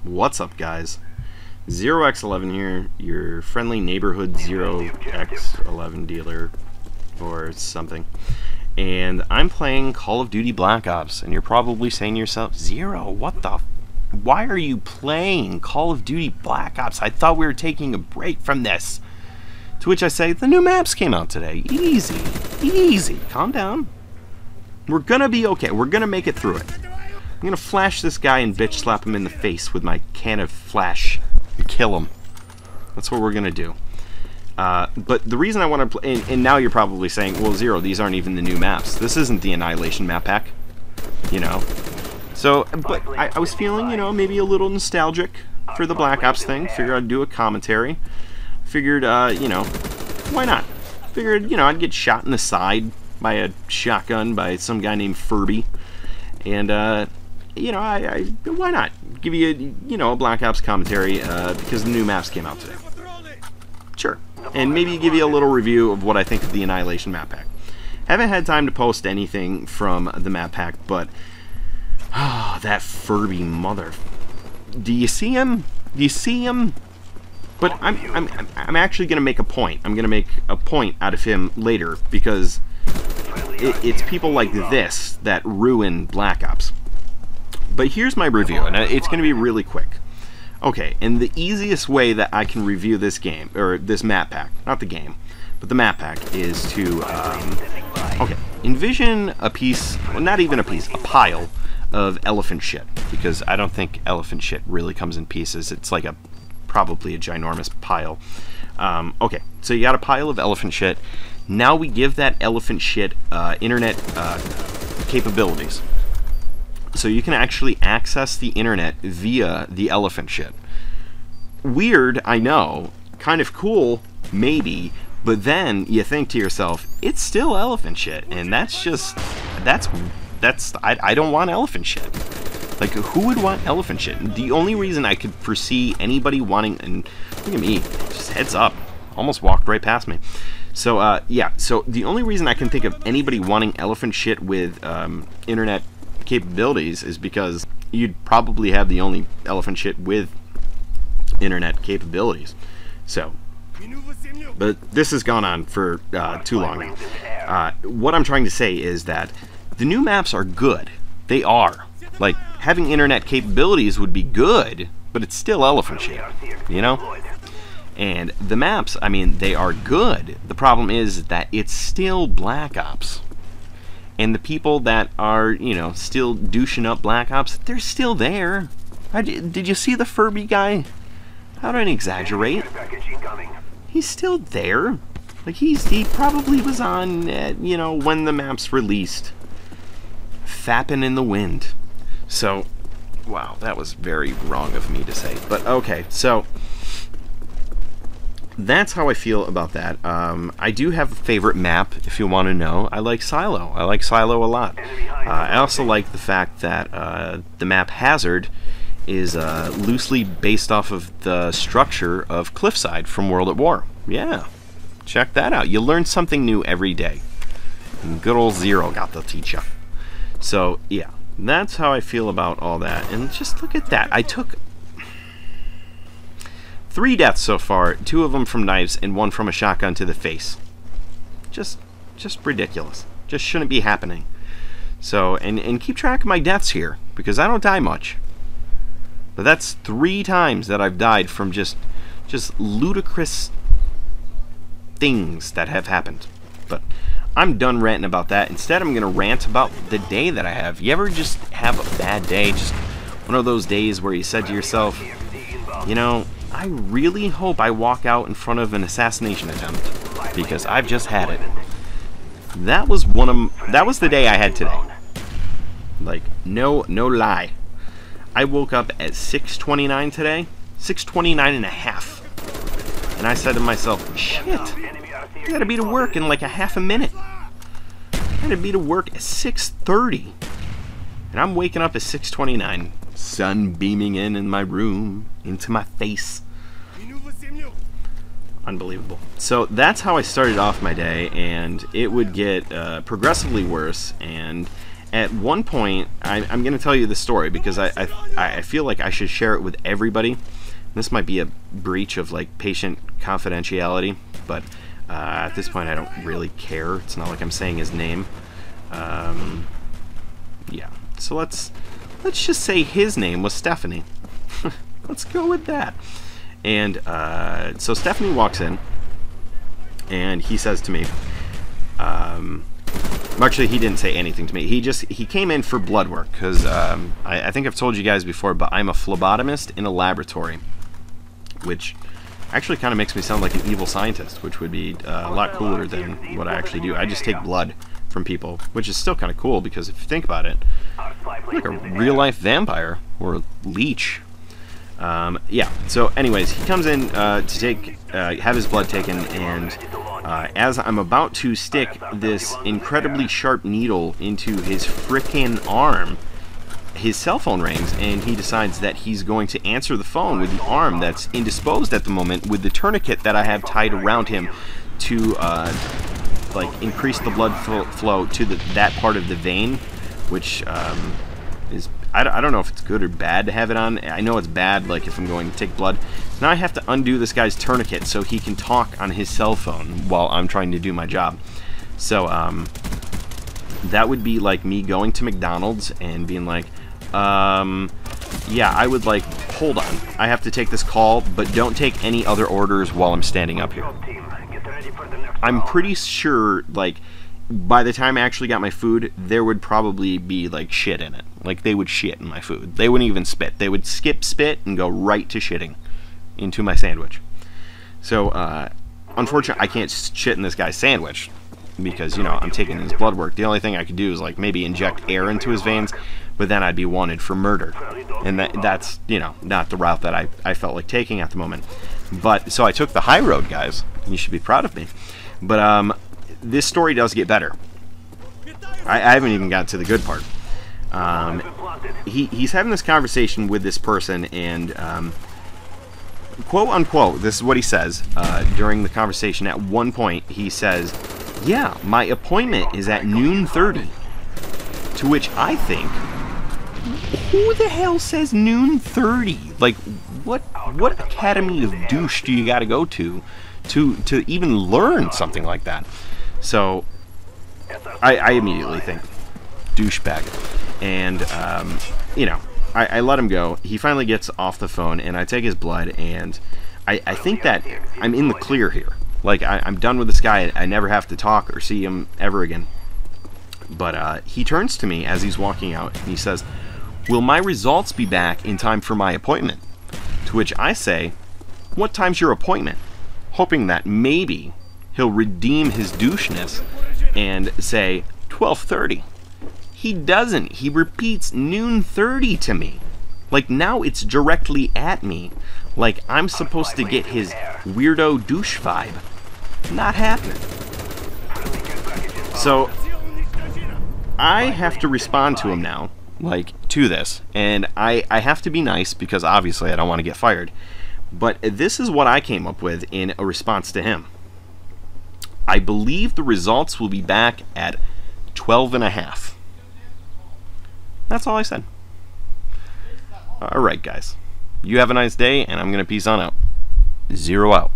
What's up, guys? 0x11 here, your friendly neighborhood 0x11 dealer or something. And I'm playing Call of Duty Black Ops, and you're probably saying to yourself, Zero, what the why are you playing Call of Duty Black Ops? I thought we were taking a break from this. To which I say, the new maps came out today. Easy, easy, calm down. We're gonna be okay, we're gonna make it through it. I'm gonna flash this guy and bitch slap him in the face with my can of flash and kill him. That's what we're gonna do. But the reason I want to play, and now you're probably saying, well, Zero, these aren't even the new maps. This isn't the Annihilation map pack, you know. So, but I was feeling, you know, maybe a little nostalgic for the Black Ops thing. Figured I'd do a commentary. Figured, you know, why not? Figured, you know, I'd get shot in the side by a shotgun by some guy named Furby, and you know, why not give you a Black Ops commentary because the new maps came out today. Sure, and maybe give you a little review of what I think of the Annihilation map pack. Haven't had time to post anything from the map pack, but that Furby mother. Do you see him? Do you see him? But I'm actually gonna make a point. I'm gonna make a point out of him later because it's people like this that ruin Black Ops. But here's my review, and it's going to be really quick. Okay, and the easiest way that I can review this game, or this map pack, not the game, but the map pack, is to, okay, envision a piece, well, not even a piece, a pile of elephant shit, because I don't think elephant shit really comes in pieces. It's like probably a ginormous pile. Okay, so you got a pile of elephant shit. Now we give that elephant shit internet capabilities. So you can actually access the internet via the elephant shit. Weird, I know. Kind of cool, maybe. But then you think to yourself, it's still elephant shit. And that's just, I don't want elephant shit. Like, who would want elephant shit? The only reason I could foresee anybody wanting, and look at me, just heads up. Almost walked right past me. So, yeah, so the only reason I can think of anybody wanting elephant shit with internet capabilities is because you'd probably have the only elephant shit with internet capabilities. So, but this has gone on for too long. What I'm trying to say is that the new maps are good. They are. Like, having internet capabilities would be good, but it's still elephant shit, you know? And the maps, I mean, they are good. The problem is that it's still Black Ops. And the people that are, you know, still douching up Black Ops, they're still there. Did you see the Furby guy? I don't exaggerate. He's still there. Like, he probably was on, you know, when the map's released. Fapping in the wind. So, wow, that was very wrong of me to say. But, okay, so that's how I feel about that. I do have a favorite map, if you want to know. I like Silo. I like Silo a lot. I also like the fact that the map Hazard is loosely based off of the structure of Cliffside from World at War. Yeah, check that out. You learn something new every day. And good old Zero got to teach you. So, yeah, that's how I feel about all that. And just look at that. I took 3 deaths so far, 2 of them from knives and 1 from a shotgun to the face. Just ridiculous. Just shouldn't be happening. So, and keep track of my deaths here, because I don't die much. But that's 3 times that I've died from just ludicrous things that have happened. But I'm done ranting about that. Instead, I'm going to rant about the day that I have. You ever just have a bad day? Just one of those days where you said to yourself, you know, I really hope I walk out in front of an assassination attempt, because I've just had it. That was the day I had today. Like, no lie. I woke up at 6:29 today, 6:29 and a half. And I said to myself, shit, I gotta be to work in like a half a minute. I gotta be to work at 6:30. And I'm waking up at 6:29. Sun beaming in my room, into my face. Unbelievable. So that's how I started off my day, and it would get progressively worse, and at one point, I'm going to tell you the story because I feel like I should share it with everybody. This might be a breach of like patient confidentiality, but at this point I don't really care. It's not like I'm saying his name. Yeah, so let's just say his name was Stephanie. Let's go with that. And so Stephanie walks in, and he says to me, actually he didn't say anything to me. He came in for blood work because I think I've told you guys before, but I'm a phlebotomist in a laboratory, which actually kind of makes me sound like an evil scientist, which would be a lot cooler than what I actually do. I just take blood from people, which is still kind of cool because if you think about it, I'm like a real-life vampire or leech. Yeah, so anyways, he comes in to have his blood taken, and as I'm about to stick this incredibly sharp needle into his frickin' arm, his cell phone rings, and he decides that he's going to answer the phone with the arm that's indisposed at the moment with the tourniquet that I have tied around him to like increase the blood flow to that part of the vein, which is I don't know if it's good or bad to have it on. I know it's bad, like if I'm going to take blood. Now I have to undo this guy's tourniquet so he can talk on his cell phone while I'm trying to do my job. So that would be like me going to McDonald's and being like, yeah, I would like, hold on, I have to take this call, but don't take any other orders while I'm standing up here. I'm pretty sure, like, by the time I actually got my food, there would probably be, like, shit in it. Like, they would shit in my food. They wouldn't even spit. They would skip spit and go right to shitting into my sandwich. So, unfortunately, I can't shit in this guy's sandwich because, you know, I'm taking his blood work. The only thing I could do is, like, maybe inject air into his veins, but then I'd be wanted for murder. And that's, you know, not the route that I felt like taking at the moment. But, so I took the high road, guys. You should be proud of me. But, this story does get better. I haven't even got to the good part. He's having this conversation with this person, and quote unquote, this is what he says during the conversation. At one point, he says, "Yeah, my appointment is at noon 30." To which I think, who the hell says noon 30? Like, what academy of douche do you got to go to even learn something like that? So I immediately think douchebag, and you know, I let him go. He finally gets off the phone, and I take his blood, and I think that I'm in the clear here. Like, I'm done with this guy. I never have to talk or see him ever again. But he turns to me as he's walking out, and he says, "Will my results be back in time for my appointment?" To which I say, "What time's your appointment?" Hoping that maybe he'll redeem his doucheness and say 12:30. He doesn't. He repeats noon 30 to me. Like, now it's directly at me. Like, I'm supposed to get his weirdo douche vibe. Not happening. So I have to respond to him now, like, to this. And I have to be nice because obviously I don't want to get fired. But this is what I came up with in a response to him. I believe the results will be back at 12:30. That's all I said. Alright, guys. You have a nice day, and I'm going to peace on out. 0 out.